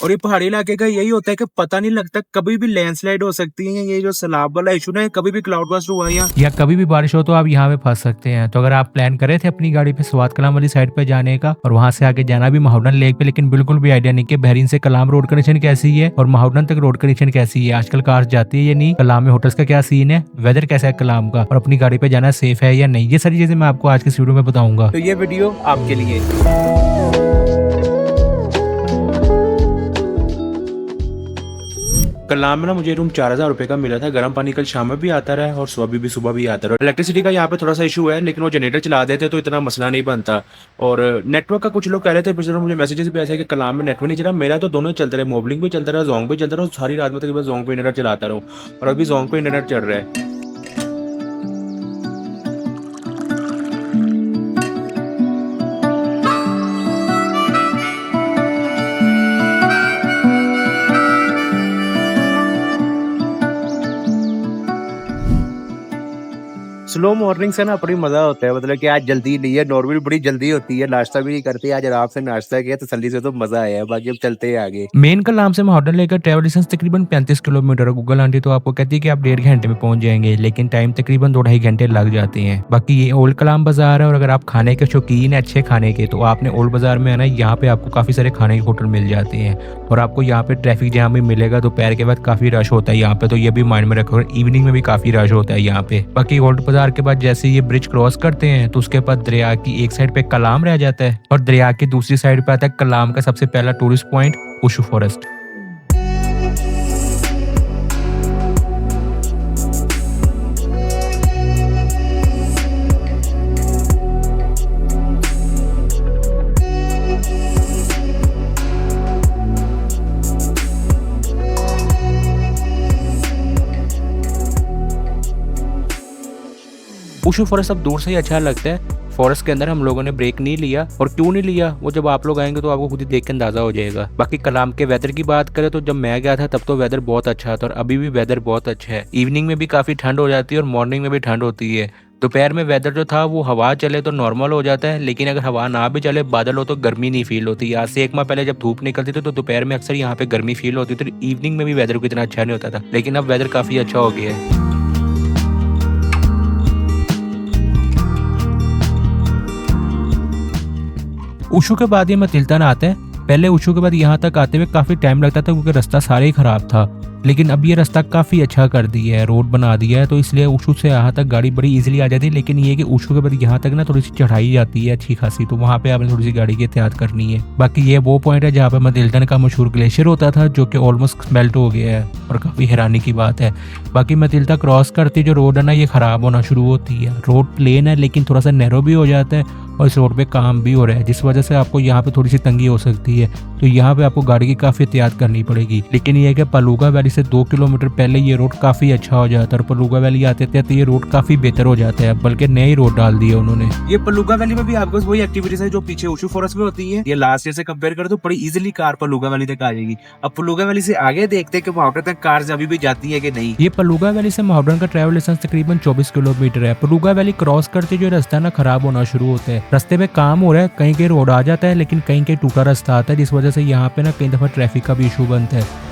और ये पहाड़ी इलाके का यही होता है कि पता नहीं लगता, कभी भी लैंडस्लाइड हो सकती है। ये जो सैलाब वाला इशू ना, कभी भी क्लाउड बर्स्ट हुआ या कभी भी बारिश हो तो आप यहाँ पे फंस सकते हैं। तो अगर आप प्लान कर रहे थे अपनी गाड़ी पे स्वात कलाम वाली साइड पे जाने का और वहां से आगे जाना भी महाउडन लेक पे, लेकिन बिल्कुल भी आइडिया नहीं कि बहरीन से कलाम रोड कंडीशन कैसी है और महाउडन तक रोड कंडीशन कैसी है, आजकल कार्स जाती है या नहीं, कलाम में होटल्स का क्या सीन है, वेदर कैसा है कलाम का, और अपनी गाड़ी पे जाना सेफ है या नहीं, ये सारी चीजें मैं आपको आज के इस वीडियो में बताऊंगा। तो ये वीडियो आपके लिए। कलाम में ना मुझे रूम 4000 रुपए का मिला था। गर्म पानी कल शाम में भी आता रहा और सुबह भी आता रहा। इलेक्ट्रिसिटी का यहाँ पे थोड़ा सा इशू है, लेकिन वो जनरेटर चला देते तो इतना मसला नहीं बनता। और नेटवर्क का कुछ लोग कह रहे थे पिछले मुझे मैसेजेस भी ऐसे कि कलाम में नेटवर्क नहीं चला। मेरा तो दोनों चलते रहे, मोबलिंग भी चलता रहा, जोंग भी चलता रहा, सारी रात में तकरीबन जोंग पे इंटरनेट चलाता रहा और अभी जोंग पे इंटरनेट चल रहा है। स्लो मॉर्निंग से ना बड़ी मजा होता है, मतलब कि आज जल्दी नहीं है, नॉर्मली बड़ी जल्दी होती है, नाश्ता भी नहीं करते, आज आराम से नाश्ता किया तसल्ली से, तो मजा आया है। बाकी अब चलते हैं आगे। मेन कलाम से महाउडन लेकर ट्रैवल डिस्टेंस तकरीबन 35 किलोमीटर है। गूगल आंटी तो आपको कहती है कि आप 1.5 घंटे में पहुंच जाएंगे, लेकिन टाइम तकरीबन 2-2.5 घंटे लग जाते हैं। बाकी ये ओल्ड कलाम बाजार है और अगर आप खाने के शौकीन है अच्छे खाने के, तो आपने ओल्ड बाजार में आना। यहाँ पे आपको काफी सारे खाने के होटल मिल जाते हैं और आपको यहाँ पे ट्रैफिक जहाँ भी मिलेगा दोपहर के बाद काफी रश होता है यहाँ पे, तो ये भी माइंड में रखो, इवनिंग में भी काफी रश होता है यहाँ पे। बाकी ओल्ड बाजार के बाद जैसे ये ब्रिज क्रॉस करते हैं तो उसके बाद दरिया की एक साइड पे कलाम रह जाता है और दरिया की दूसरी साइड पे आता है कलाम का सबसे पहला टूरिस्ट पॉइंट उशू फॉरेस्ट। उशू फॉरेस्ट अब दूर से ही अच्छा लगता है। फॉरेस्ट के अंदर हम लोगों ने ब्रेक नहीं लिया, और क्यों नहीं लिया वो जब आप लोग आएंगे तो आपको खुद ही देख के अंदाजा हो जाएगा। बाकी कलाम के वेदर की बात करें तो जब मैं गया था तब तो वेदर बहुत अच्छा था और अभी भी वेदर बहुत अच्छा है। इवनिंग में भी काफी ठंड हो जाती है और मॉर्निंग में भी ठंड होती है। दोपहर में वेदर जो था वो हवा चले तो नॉर्मल हो जाता है, लेकिन अगर हवा ना भी चले, बादल हो, तो गर्मी नहीं फील होती। आज से 1 माह पहले जब धूप निकलती थी तो दोपहर में अक्सर यहाँ पे गर्मी फील होती थी। इवनिंग में भी वेदर को इतना अच्छा नहीं होता था, लेकिन अब वेदर काफी अच्छा हो गया है। उशू के बाद ये मतिल्तन आता है। पहले उशू के बाद यहाँ तक आते हुए काफी टाइम लगता था क्योंकि रास्ता सारे ही खराब था, लेकिन अब ये रास्ता काफी अच्छा कर दिया है, रोड बना दिया है, तो इसलिए उशू से यहाँ तक गाड़ी बड़ी इजीली आ जाती है। लेकिन ये कि उशू के बाद यहाँ तक ना थोड़ी सी चढ़ाई जाती है अच्छी खासी, तो वहाँ पे आपने थोड़ी सी गाड़ी की एहतियात करनी है। बाकी ये वो पॉइंट है जहाँ पे मतिल्तन का मशहूर ग्लेशियर होता था जो कि ऑलमोस्ट मेल्ट हो गया है और काफी हैरानी की बात है। बाकी मतिल्ता क्रॉस करती जो रोड है ना, ये खराब होना शुरू होती है। रोड प्लेन है लेकिन थोड़ा सा नैरो भी हो जाता है और इस रोड पे काम भी हो रहा है, जिस वजह से आपको यहाँ पे थोड़ी सी तंगी हो सकती है। तो यहाँ पे आपको गाड़ी की काफी एहतियात करनी पड़ेगी। लेकिन ये है कि पलूगा वैली से 2 किलोमीटर पहले ये रोड काफी अच्छा हो जाता है और पलूगा वैली आते थे तो ये रोड काफी बेहतर हो जाता है, बल्कि नई रोड डाल दी है उन्होंने। ये पलूगा वैली में भी आपको वही एक्टिविटीज है जो पीछे उशू फॉरेस्ट में होती है। ये लास्ट ईयर से कंपेयर करें तो बड़ी इजीली कार पलूगा वैली तक आ जाएगी। अब पलूगा वैली से आगे देखते हैं कि महाउडन तक कार अभी भी जाती है कि नहीं। ये पलूगा वैली से महाउडन का ट्रैवल डिस्टेंस तकरीबन 24 किलोमीटर है। पलूगा वैली क्रॉस करते जो रास्ता ना खराब होना शुरू होता है, रास्ते में काम हो रहा है, कहीं कहीं रोड आ जाता है लेकिन कहीं कहीं टूटा रास्ता आता है, जिस वजह से यहाँ पे ना कई दफा ट्रैफिक का भी इशू बनता है।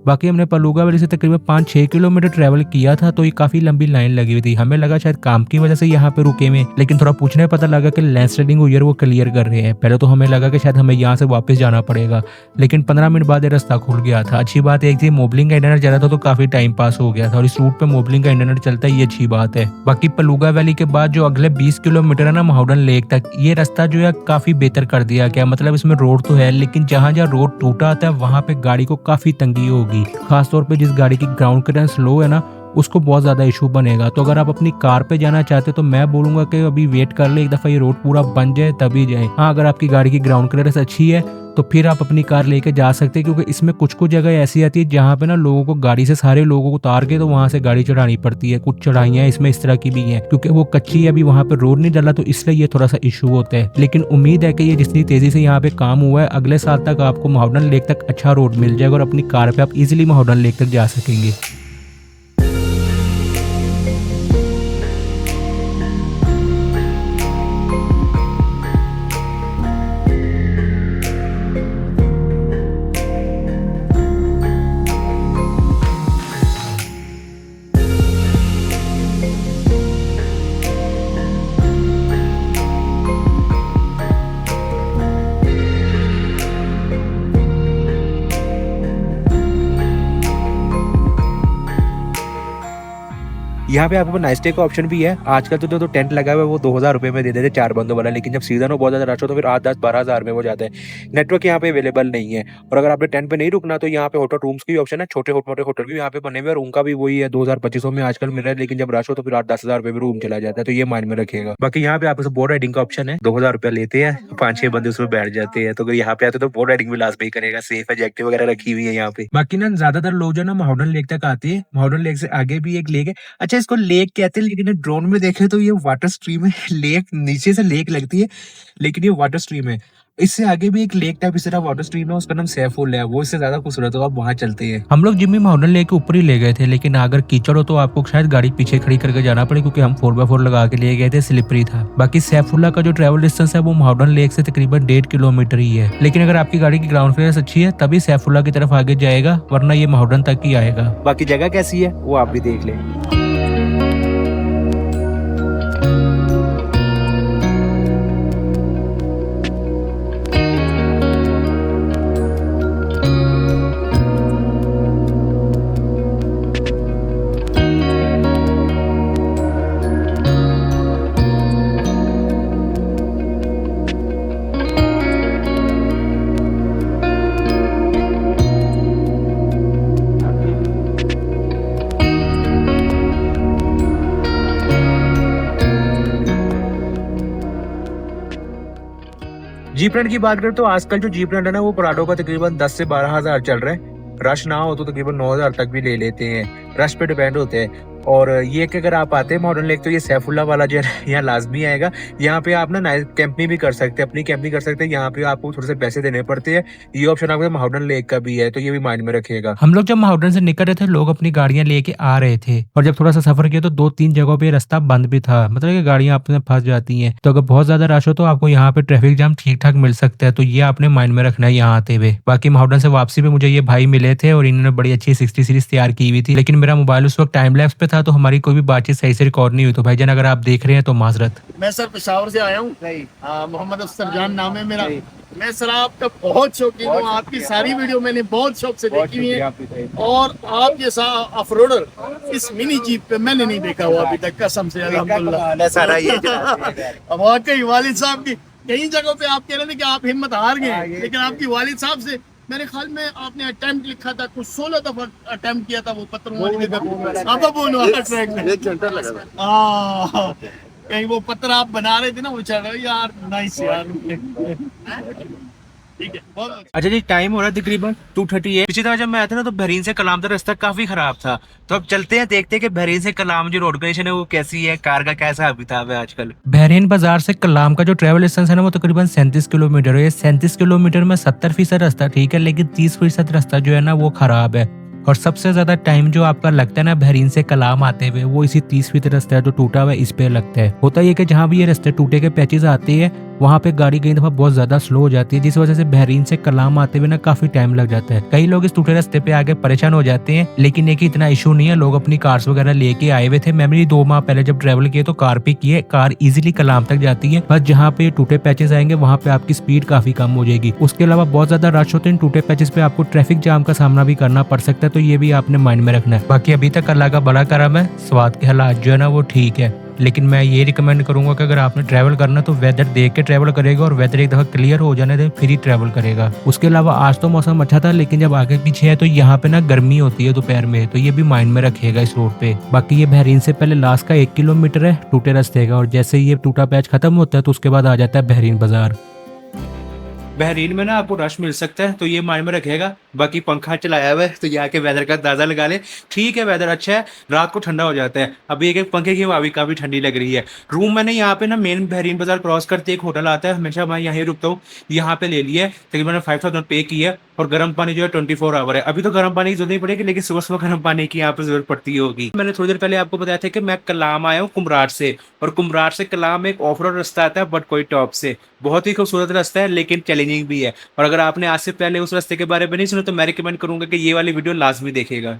बाकी हमने पलूगा वैली से तकरीबन 5-6 किलोमीटर ट्रैवल किया था, तो ये काफी लंबी लाइन लगी हुई थी। हमें लगा शायद काम की वजह से यहाँ पे रुके में, लेकिन थोड़ा पूछने पता लगा कि लैंडस्लाइडिंग हुई है वो क्लियर कर रहे हैं। पहले तो हमें लगा कि शायद हमें यहाँ से वापस जाना पड़ेगा, लेकिन 15 मिनट बाद ये रास्ता खुल गया था। अच्छी बात एक थी, मोबलिंग का इंटरनेट चला था तो काफी टाइम पास हो गया था और इस रूट पे मोबलिंग का इंटरनेट चलता है, ये अच्छी बात है। बाकी पलूगा वैली के बाद जो अगले 20 किलोमीटर है ना महाउडन लेक तक, ये रास्ता जो है काफी बेहतर कर दिया गया। मतलब इसमें रोड तो है, लेकिन जहाँ जहाँ रोड टूटा आता है वहाँ पे गाड़ी को काफी तंगी होगी। खासतौर पे जिस गाड़ी की ग्राउंड क्लियरेंस लो है ना, उसको बहुत ज़्यादा इशू बनेगा। तो अगर आप अपनी कार पे जाना चाहते हो तो मैं बोलूँगा कि अभी वेट कर ले, एक दफ़ा ये रोड पूरा बन जाए तभी जाएँ। हाँ, अगर आपकी गाड़ी की ग्राउंड क्लियरेंस अच्छी है तो फिर आप अपनी कार लेके जा सकते हैं, क्योंकि इसमें कुछ जगह ऐसी आती है जहाँ पे ना लोगों को गाड़ी से सारे लोगों को उतार के तो वहाँ से गाड़ी चढ़ानी पड़ती है। कुछ चढ़ाइयाँ इसमें इस तरह की भी हैं, क्योंकि वो कच्ची है, अभी वहाँ पे रोड नहीं डला तो इसलिए ये थोड़ा सा इशू होता है। लेकिन उम्मीद है कि ये जितनी तेजी से यहाँ पे काम हुआ है, अगले साल तक आपको महावडन लेक तक अच्छा रोड मिल जाएगा और अपनी कार पे आप इजीली महावडन लेक तक जा सकेंगे। यहाँ पे आपको नाइट स्टे का ऑप्शन भी है। आजकल तो जो टेंट लगा हुआ है वो 2000 रुपए में दे देते 4 बंदों वाला, लेकिन जब सीजन हो बहुत ज्यादा रश हो तो फिर 8, 10, 12 हजार में हो जाता है। नेटवर्क यहाँ पे अवेलेबल नहीं है। और अगर आपने टेंट पे नहीं रुकना तो यहाँ पे होटल रूम्स की ऑप्शन है, छोटे मोटे होटल भी यहाँ पे बने हुए हैं और उनका भी वही है 2000-2500 में आजकल मिल रहा है। लेकिन जब रश हो तो फिर 8-10 हजार रुपए में रूम चला जाता है, तो ये माइंड में रखिएगा। बाकी यहाँ पे आपको बोट राइडिंग का ऑप्शन है, 2000 रुपया लेते हैं, 5-6 बंदे उसमें बैठ जाते हैं। तो अगर यहाँ पे आते तो बोट राइडिंग भी लास्ट में ही करेगा, सेफ है, जैकेट वगैरह रखी हुई है यहाँ पे। बाकी ना ज्यादातर लोग जो ना महावडन लेक तक आते हैं, महावडन लेक से आगे भी एक लेक है। अच्छा, इसको लेक कहते हैं लेकिन ड्रोन में देखे तो ये वाटर स्ट्रीम है। लेक नीचे से लेक लगती है लेकिन ये वाटर स्ट्रीम है। इससे आगे भी एक लेक टाइप इस तरह वाटर स्ट्रीम है, उसका नाम सैफुल है, वो इससे ज्यादा खूबसूरत है। आप वहाँ चलते हैं। हम लोग जिम्मी महावडन लेक के ऊपर ही ले गए थे, लेकिन अगर कीचड़ हो तो आपको शायद गाड़ी पीछे खड़ी करके जाना पड़े, क्योंकि हम 4x4 लगा के लिए गए थे, स्लिपरी था। बाकी सैफुल्ला का जो ट्रेवल डिस्टेंस है वो महावडन लेक से तकरीबन 1.5 किलोमीटर ही है। लेकिन अगर आपकी गाड़ी की ग्राउंड क्लियरेंस अच्छी है तभी सैफुल्ला की तरफ आगे जाएगा, वरना ये महावडन तक ही आएगा। बाकी जगह कैसी है वो आप भी देख लें। जीप रेंट की बात करें तो आजकल जो जीप रेंट है ना वो पराडो का तकरीबन 10 से 12 हजार चल रहा है। रश ना हो तो तकरीबन 9,000 तक भी ले लेते हैं, रश पे डिपेंड होते हैं। और ये कि अगर आप आते हैं महावडन लेक तो ये सैफुल्ला वाला जो है यहाँ लाजमी आएगा। यहाँ पे आप ना नाइट कैंपिंग भी कर सकते हैं, अपनी कैंपिंग कर सकते हैं। यहाँ पे आपको थोड़े से पैसे देने पड़ते हैं। ये ऑप्शन आपके महावडन लेक का भी है, तो ये भी माइंड में रखिएगा। हम लोग जब महावडन से निकल रहे थे, लोग अपनी गाड़ियां लेके आ रहे थे और जब थोड़ा सा सफर किया तो 2-3 जगहों पे रास्ता बंद भी था, मतलब कि गाड़ियां आपने फंस जाती हैं। तो अगर बहुत ज्यादा रश हो तो आपको यहाँ पे ट्रैफिक जाम ठीक ठाक मिल सकता है, तो ये आपने माइंड में रखना है यहाँ आते हुए। बाकी महावडन से वापसी पे मुझे ये भाई मिले थे और इन्होंने बड़ी अच्छी 60 सीरीज तैयार की हुई थी, लेकिन मेरा मोबाइल उस वक्त टाइम लैप्स पे था तो हमारी कोई भी बातचीत सही से रिकॉर्ड नहीं हुई। तो भाईजान अगर आप देख रहे हैं तो माजरत। मैं सर पेशावर से आया हूँ, मोहम्मद अफसर जान नाम है मेरा। मैं सर आपका बहुत शौकीन हूँ, आपकी सारी वीडियो मैंने बहुत शौक से देखी हुई है। और आप जैसा ऑफरोडर इस मिनी जीप पे मैंने नहीं देखा हुआ अभी तक, कसम से अल्हम्दुलिल्लाह। वाकई वालिद साहब की कई जगहों पे आप कह रहे थे कि आप हिम्मत हार गए, लेकिन आपकी वालिद साहब से मेरे ख्याल में आपने अटेम्प्ट लिखा था, कुछ 16 दफा अटेम्प्ट किया था वो पत्थरों कहीं वो पत्थर आप बना रहे थे ना, वो चल रहा यार, नाइस यार। ठीक है, बहुत अच्छा जी, टाइम हो रहा है तकरीबन 2:30। पिछली दफा जब मैं आया था ना तो बहरीन से कलाम तक रास्ता काफी खराब था। तो अब चलते हैं, देखते हैं कि बहरीन से कलाम जो रोड कंडीशन है वो कैसी है, कार का कैसा हिसाब है आजकल। बहरीन बाजार से कलाम का जो ट्रेवल डिस्टेंस है ना वो तकरीबन 37 किलोमीटर है। 37 किलोमीटर में 70% रास्ता ठीक है, लेकिन 30% रास्ता जो है ना वो खराब है। और सबसे ज्यादा टाइम जो आपका लगता है ना बहरीन से कलाम आते हुए, वो इसी 30% रास्ता है जो टूटा हुआ है, इस पे लगता है। होता ये कि जहाँ भी ये रास्ते टूटे के पैचेस आते हैं वहाँ पे गाड़ी कई दफा बहुत ज्यादा स्लो हो जाती है, जिस वजह से बहरीन से कलाम आते हुए ना काफी टाइम लग जाता है। कई लोग इस टूटे रास्ते पे आके परेशान हो जाते हैं, लेकिन एक इतना इशू नहीं है। लोग अपनी कार्स वगैरह लेके आए हुए थे। मैं भी 2 माह पहले जब ट्रेवल किए तो कार पे किए, कार इजीली कलाम तक जाती है। बस जहाँ पे टूटे पैचेस आएंगे वहाँ पे आपकी स्पीड काफी कम हो जाएगी। उसके अलावा बहुत ज्यादा रश होते हैं टूटे पैचेस पे, आपको ट्रैफिक जाम का सामना भी करना पड़ सकता है, तो ये भी आपने माइंड में रखना है। बाकी अभी तक अल्लाह का बड़ा करम है, स्वाद के हालात जो है ना वो ठीक है। लेकिन मैं ये रिकमेंड करूंगा कि अगर आपने ट्रैवल करना तो वेदर देख के ट्रैवल करेगा और वेदर एक दफ़ा क्लियर हो जाने दे फिर ही ट्रैवल करेगा। उसके अलावा आज तो मौसम अच्छा था, लेकिन जब आगे पीछे है तो यहाँ पे ना गर्मी होती है दोपहर में, तो ये भी माइंड में रखिएगा इस रोड पे। बाकी ये बहरीन से पहले लास्ट का 1 किलोमीटर है टूटे रास्ते का, और जैसे ही ये टूटा पैच खत्म होता है तो उसके बाद आ जाता है बहरीन बाजार। बहरीन में ना आपको रश मिल सकता है, तो ये माइंड में रखिएगा। बाकी पंखा चलाया हुआ है तो यहाँ के वेदर का अंदाजा लगा ले। ठीक है, वेदर अच्छा है, रात को ठंडा हो जाता है। अभी एक पंखे की हवा भी काफ़ी ठंडी लग रही है। रूम मैंने यहाँ पे ना मेन बहरीन बाजार क्रॉस करते एक होटल आता है, हमेशा मैं यहीं रुकता हूँ, यहाँ पे ले लिया है। तकरीबन मैंने 5000 पे की है, और गर्म पानी जो है 24 आवर है। अभी तो गर्म पानी की जरूरत नहीं पड़ेगी, लेकिन सुबह सुबह गर्म पानी की यहाँ पे जरूरत पड़ती होगी। मैंने थोड़ी देर पहले आपको बताया था कि मैं कलाम आया हूँ कुमराट से, और कुमराट से कलाम एक ऑफ रोड रास्ता आता है बट कोई टॉप से। बहुत ही खूबसूरत रास्ता है, लेकिन चैलेंजिंग भी है। और अगर आपने आज से पहले उस रास्ते के बारे में नहीं सुना तो मैं रिकमेंड करूंगा कि ये वाली वीडियो लाजमी देखेगा।